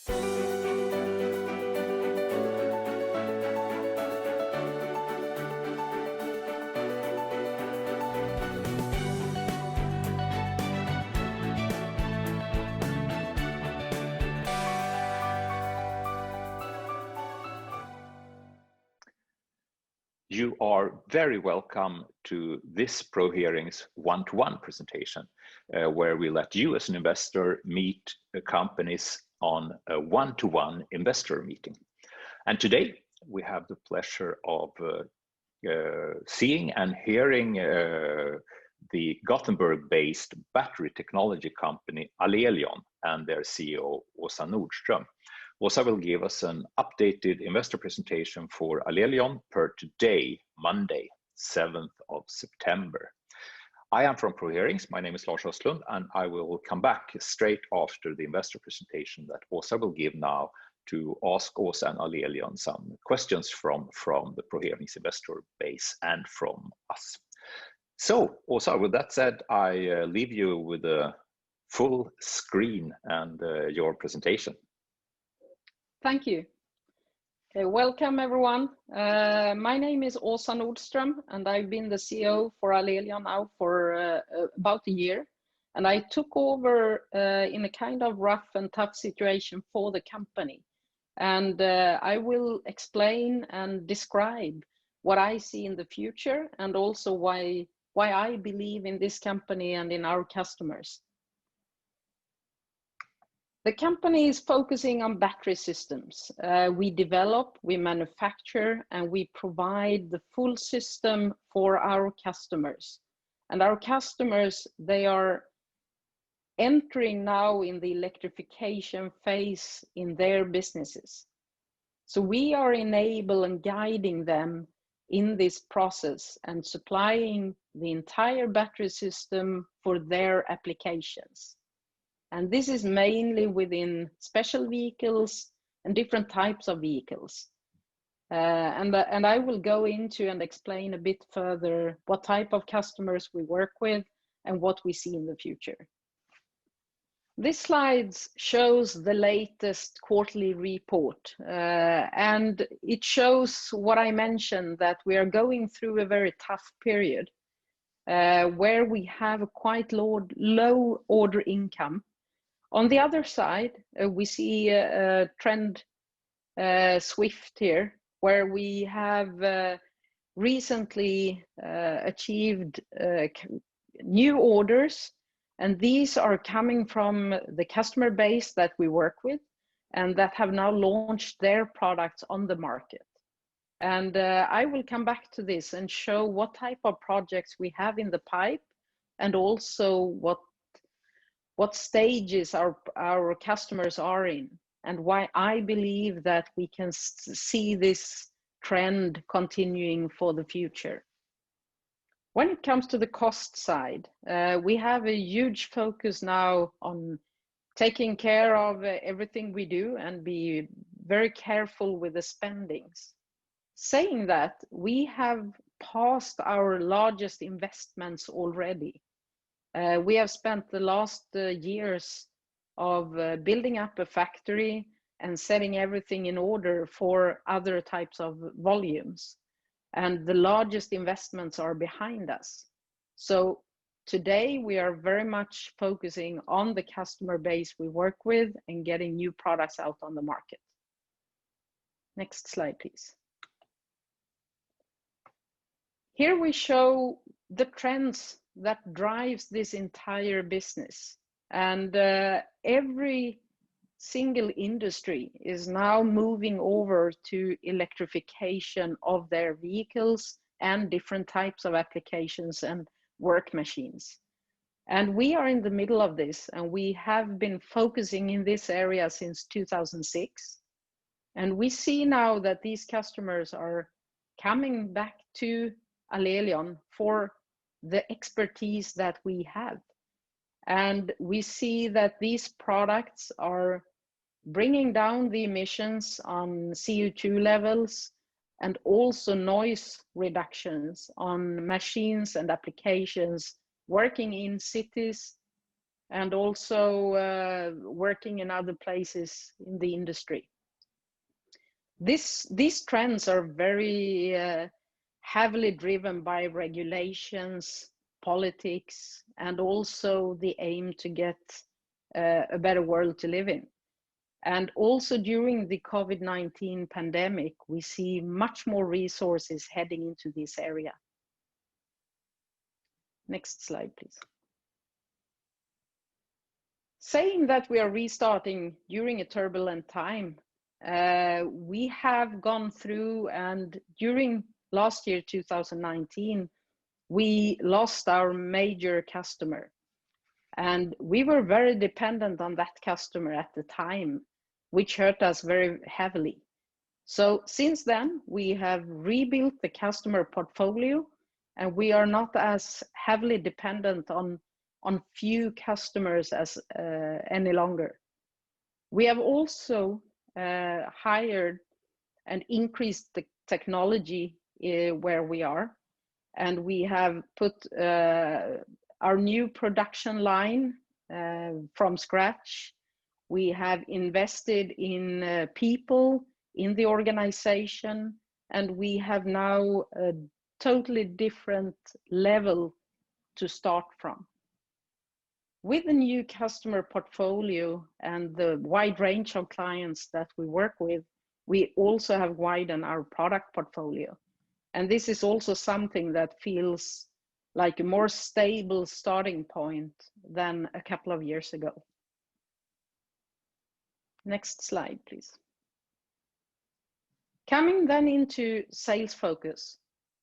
You are very welcome to this ProHearings one-to-one presentation, where we let you as an investor meet companies on a one-to-one investor meeting. And today we have the pleasure of seeing and hearing the Gothenburg-based battery technology company Alelion and their CEO Åsa Nordström. Åsa will give us an updated investor presentation for Alelion per today, Monday, 7th of September. I am from ProHearings. My name is Lars Östlund, and I will come back straight after the investor presentation that Åsa will give now to ask Åsa and Alelion some questions from the ProHearings investor base and from us. So, Åsa, with that said, I leave you with a full screen and your presentation. Thank you. Okay, welcome everyone. My name is Åsa Nordström, and I've been the CEO for Alelion now for about a year. And I took over in a kind of rough and tough situation for the company. And I will explain and describe what I see in the future, and also why I believe in this company and in our customers. The company is focusing on battery systems. We develop, we manufacture, and we provide the full system for our customers. And our customers, they are entering now in the electrification phase in their businesses. So we are enabling and guiding them in this process and supplying the entire battery system for their applications. And this is mainly within special vehicles and different types of vehicles. And I will go into and explain a bit further what type of customers we work with and what we see in the future. This slide shows the latest quarterly report, and it shows what I mentioned, that we are going through a very tough period where we have a quite low order income. On the other side, we see a trend swift here, where we have recently achieved new orders, and these are coming from the customer base that we work with and that have now launched their products on the market. And I will come back to this and show what type of projects we have in the pipe, and also what stages our customers are in, and why I believe that we can see this trend continuing for the future. When it comes to the cost side, we have a huge focus now on taking care of everything we do and be very careful with the spendings. Saying that, we have passed our largest investments already. We have spent the last years of building up a factory and setting everything in order for other types of volumes. And the largest investments are behind us. So today we are very much focusing on the customer base we work with and getting new products out on the market. Next slide, please. Here we show the trends that drives this entire business, and every single industry is now moving over to electrification of their vehicles and different types of applications and work machines. And we are in the middle of this, and we have been focusing in this area since 2006. And we see now that these customers are coming back to Alelion for the expertise that we have. And we see that these products are bringing down the emissions on CO2 levels and also noise reductions on machines and applications working in cities and also working in other places in the industry. These trends are very heavily driven by regulations, politics, and also the aim to get a better world to live in. And also during the COVID-19 pandemic, we see much more resources heading into this area. Next slide, please. Saying that we are restarting during a turbulent time, we have gone through, and during last year, 2019, we lost our major customer. And we were very dependent on that customer at the time, which hurt us very heavily. So since then, we have rebuilt the customer portfolio, and we are not as heavily dependent on few customers as any longer. We have also hired and increased the technology where we are, and we have put our new production line from scratch. We have invested in people in the organization, and we have now a totally different level to start from. With the new customer portfolio and the wide range of clients that we work with, we also have widened our product portfolio. And this is also something that feels like a more stable starting point than a couple of years ago. Next slide, please. Coming then into sales focus.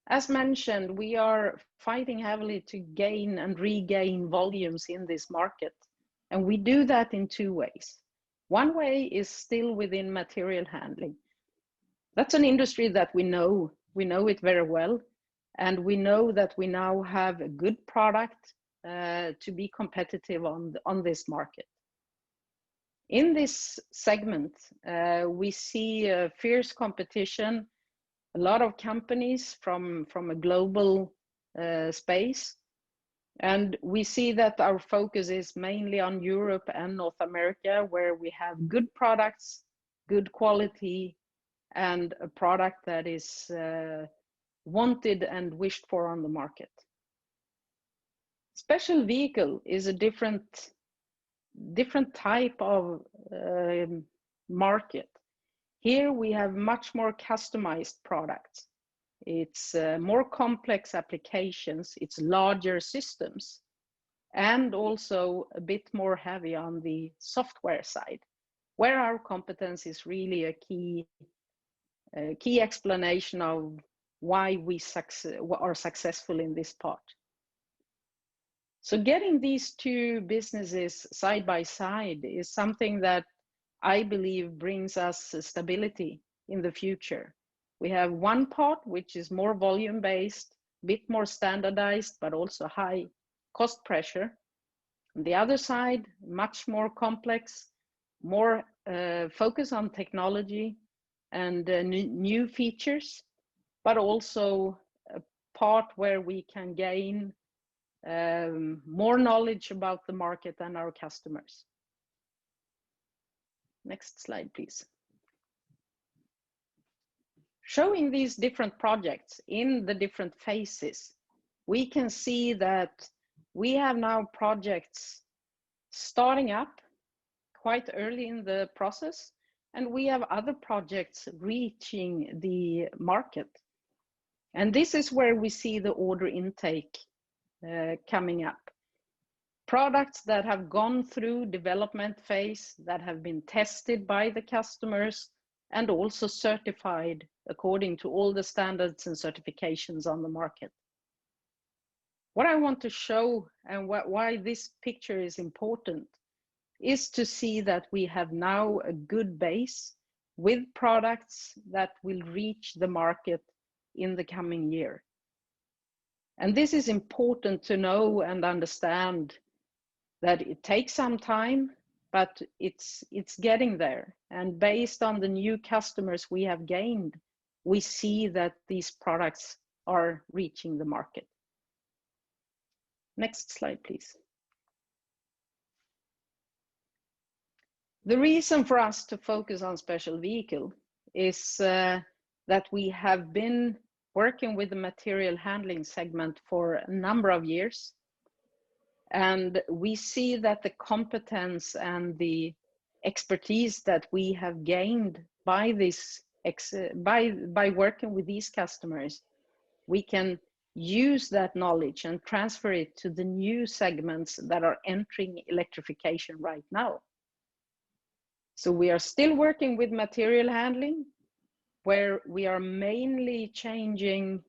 As mentioned, we are fighting heavily to gain and regain volumes in this market. And we do that in two ways. One way is still within material handling. That's an industry that we know it very well. And we know that we now have a good product to be competitive on this market. In this segment, we see a fierce competition, a lot of companies from a global space. And we see that our focus is mainly on Europe and North America, where we have good products, good quality, and a product that is wanted and wished for on the market. Special vehicle is a different type of market. Here we have much more customized products. It's more complex applications, it's larger systems, and also a bit more heavy on the software side, where our competence is really a key explanation of why we are successful in this part. So getting these two businesses side by side is something that I believe brings us stability in the future. We have one part which is more volume-based, a bit more standardized, but also high cost pressure. On the other side, much more complex, more focus on technology and new features, but also a part where we can gain more knowledge about the market and our customers. Next slide, please. Showing these different projects in the different phases, we can see that we have now projects starting up quite early in the process, and we have other projects reaching the market. And this is where we see the order intake coming up. Products that have gone through development phase, that have been tested by the customers, and also certified according to all the standards and certifications on the market. What I want to show and why this picture is important is to see that we have now a good base with products that will reach the market in the coming year. And this is important to know and understand that it takes some time, but it's getting there. And based on the new customers we have gained, we see that these products are reaching the market. Next slide, please. The reason for us to focus on special vehicle is that we have been working with the material handling segment for a number of years. And we see that the competence and the expertise that we have gained by this by working with these customers, we can use that knowledge and transfer it to the new segments that are entering electrification right now. So we are still working with material handling, where we are mainly changing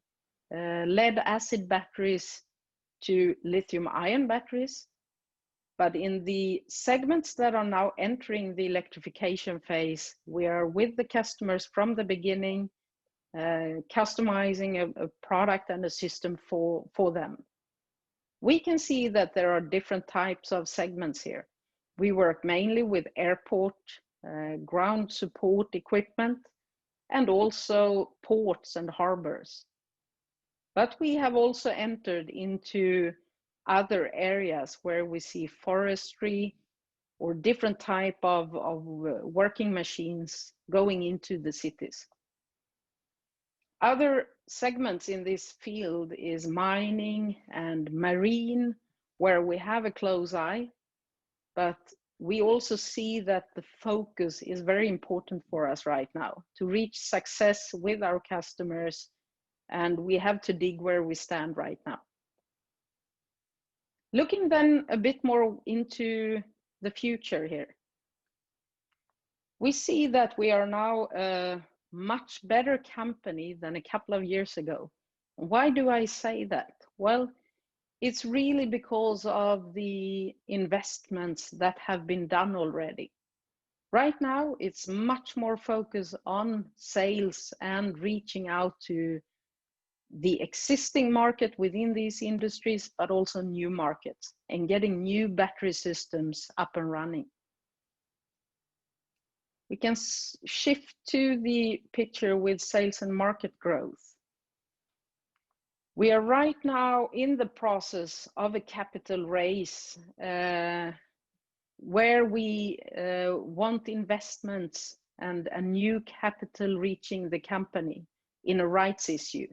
lead acid batteries to lithium ion batteries. But in the segments that are now entering the electrification phase, we are with the customers from the beginning, customizing a product and a system for them. We can see that there are different types of segments here. We work mainly with airport, ground support equipment, and also ports and harbors. But we have also entered into other areas where we see forestry or different type of working machines going into the cities. Other segments in this field is mining and marine, where we have a close eye, but we also see that the focus is very important for us right now to reach success with our customers, and we have to dig where we stand right now. Looking then a bit more into the future here, we see that we are now a much better company than a couple of years ago. Why do I say that? Well, it's really because of the investments that have been done already. Right now, it's much more focused on sales and reaching out to the existing market within these industries, but also new markets and getting new battery systems up and running. We can shift to the picture with sales and market growth. We are right now in the process of a capital raise where we want investments and a new capital reaching the company in a rights issue.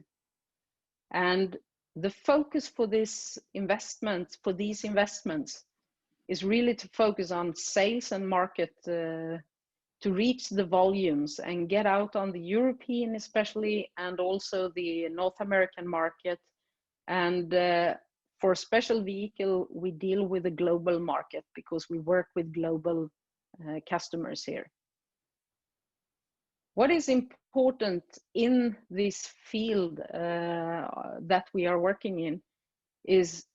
And the focus for these investments is really to focus on sales and market to reach the volumes and get out on the European especially, and also the North American market. And for special vehicle, we deal with the global market because we work with global customers here. What is important in this field that we are working in is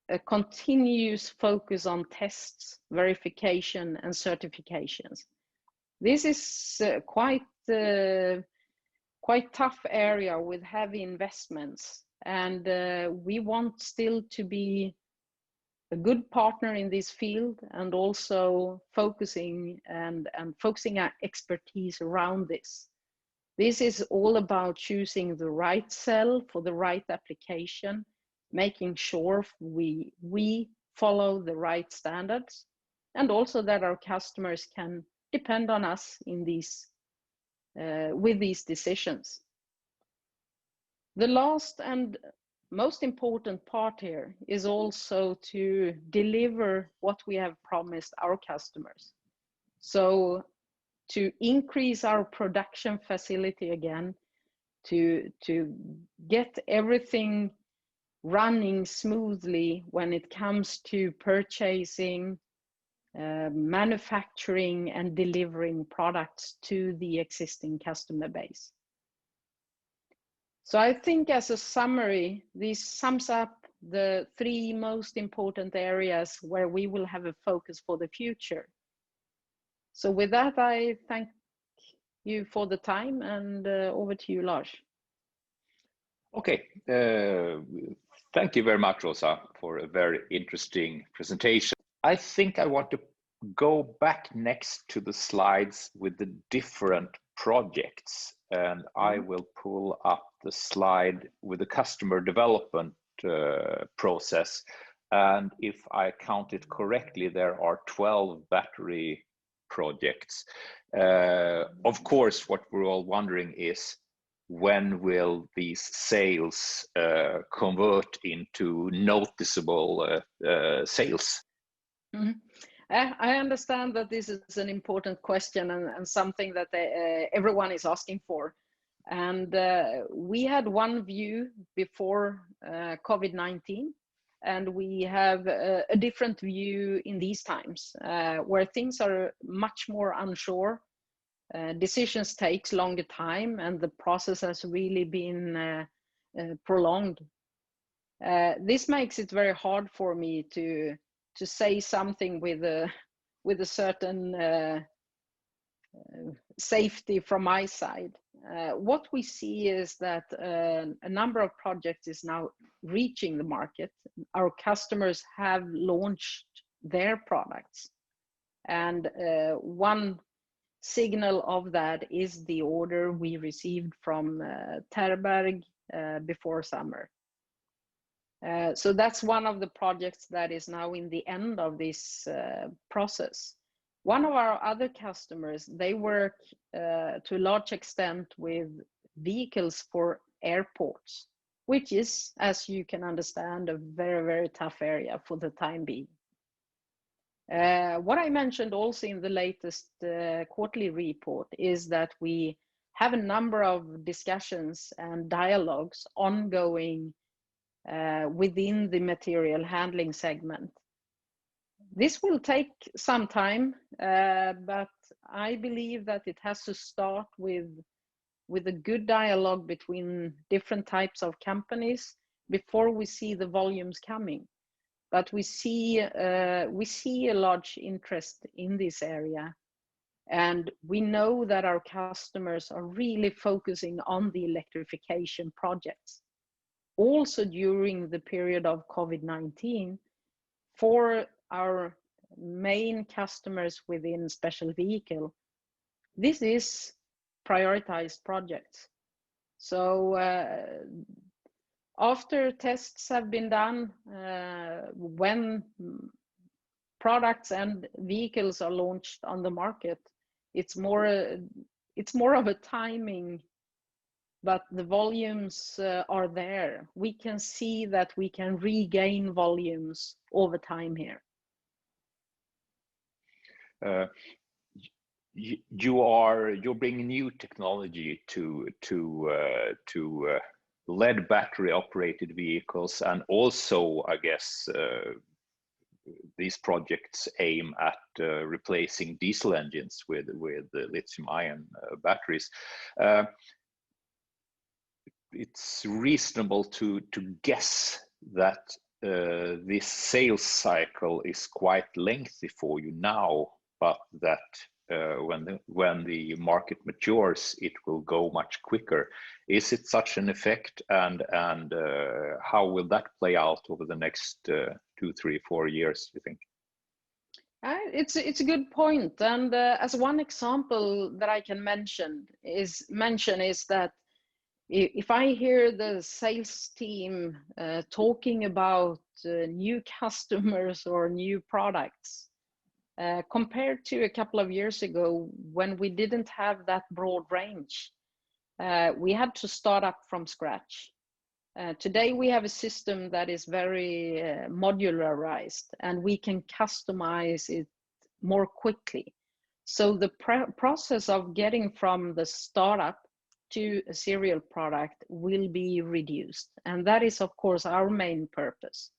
a continuous focus on tests, verification, and certifications. This is quite tough area with heavy investments, and we want still to be a good partner in this field, and also focusing our expertise around this. This is all about choosing the right cell for the right application, making sure we follow the right standards, and also that our customers can depend on us in these with these decisions. The last and most important part here is also to deliver what we have promised our customers. So to increase our production facility again, to get everything running smoothly when it comes to purchasing, manufacturing, and delivering products to the existing customer base. So I think as a summary, this sums up the 3 most important areas where we will have a focus for the future. So with that, I thank you for the time, and over to you, Lars. Okay, thank you very much, Rosa, for a very interesting presentation. I think I want to go back next to the slides with the different projects, and I will pull up the slide with the customer development process. And if I counted correctly, there are 12 battery projects. Of course, what we're all wondering is, when will these sales convert into noticeable sales? Mm-hmm. I understand that this is an important question and something that everyone is asking for. And we had one view before COVID-19, and we have a different view in these times where things are much more unsure. Decisions takes longer time, and the process has really been prolonged. This makes it very hard for me to say something with a certain safety from my side. What we see is that a number of projects is now reaching the market. Our customers have launched their products, and one signal of that is the order we received from Terberg before summer. So that's one of the projects that is now in the end of this process. One of our other customers, they work to a large extent with vehicles for airports, which is, as you can understand, a very, very tough area for the time being. What I mentioned also in the latest quarterly report is that we have a number of discussions and dialogues ongoing within the material handling segment. This will take some time, but I believe that it has to start with a good dialogue between different types of companies before we see the volumes coming. But we see a large interest in this area, and we know that our customers are really focusing on the electrification projects. Also during the period of COVID-19, for our main customers within special vehicle, this is prioritized projects. So after tests have been done, when products and vehicles are launched on the market, it's more of a timing, but the volumes are there. We can see that we can regain volumes over time here. You're bringing new technology to lead battery operated vehicles, and also, I guess, these projects aim at replacing diesel engines with lithium-ion batteries. It's reasonable to guess that this sales cycle is quite lengthy for you now, but that when the market matures, it will go much quicker. Is it such an effect, and how will that play out over the next 2, 3, 4 years, you think? It's a good point, and as one example that I can mention is that if I hear the sales team talking about new customers or new products, compared to a couple of years ago when we didn't have that broad range, we had to start up from scratch. Today we have a system that is very modularized, and we can customize it more quickly. So the process of getting from the startup to a serial product will be reduced, and that is of course our main purpose.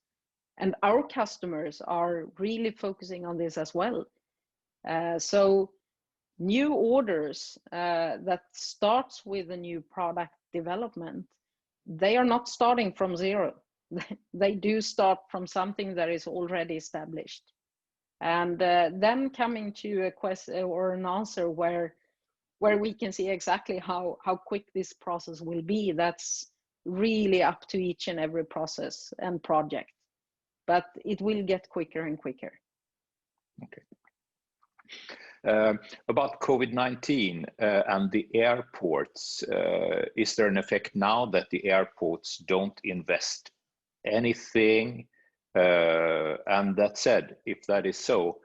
And our customers are really focusing on this as well. So new orders that starts with a new product development, they are not starting from zero. They do start from something that is already established. And then coming to a question or an answer where we can see exactly how quick this process will be, that's really up to each and every process and project. But it will get quicker and quicker. Okay. About COVID-19 and the airports, is there an effect now that the airports don't invest anything? And that said, if that is so,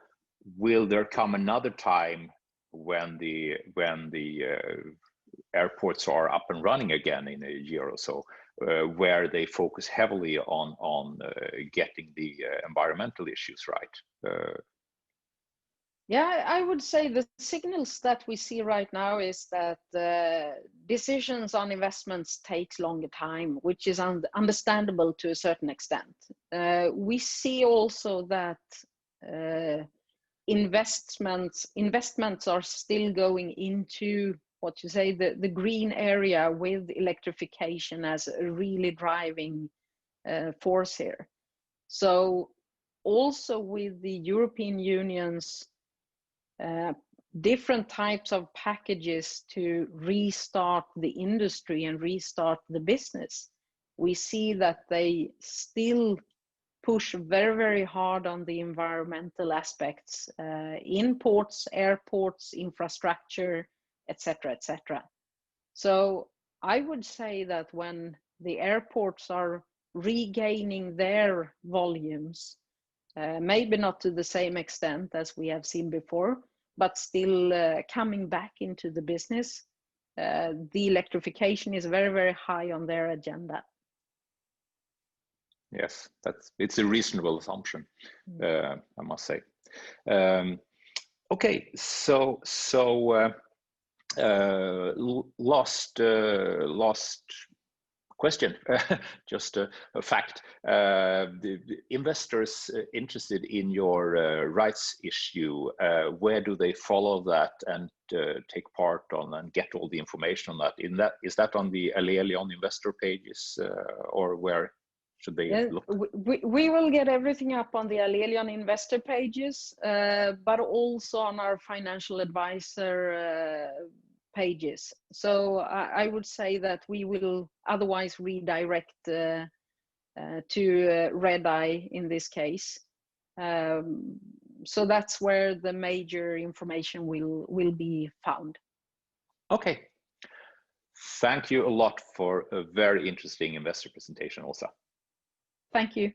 will there come another time when the airports are up and running again in a year or so, where they focus heavily on getting the environmental issues right? Yeah, I would say the signals that we see right now is that decisions on investments takes longer time, which is understandable to a certain extent. We see also that investments are still going into what you say the green area, with electrification as a really driving force here. So also with the European Union's different types of packages to restart the industry and restart the business, we see that they still push very, very hard on the environmental aspects in ports, airports, infrastructure, etc., etc. So I would say that when the airports are regaining their volumes, maybe not to the same extent as we have seen before, but still coming back into the business, the electrification is very, very high on their agenda. Yes, it's a reasonable assumption, I must say. Okay, so last question, just a fact. The investors interested in your rights issue, where do they follow that and take part on and get all the information on that? Is that on the Alelion investor pages, or where should they look? We will get everything up on the Alelion investor pages, but also on our financial advisor pages. So I would say that we will otherwise redirect to Redeye in this case. So that's where the major information will be found. Okay. Thank you a lot for a very interesting investor presentation, Åsa. Thank you.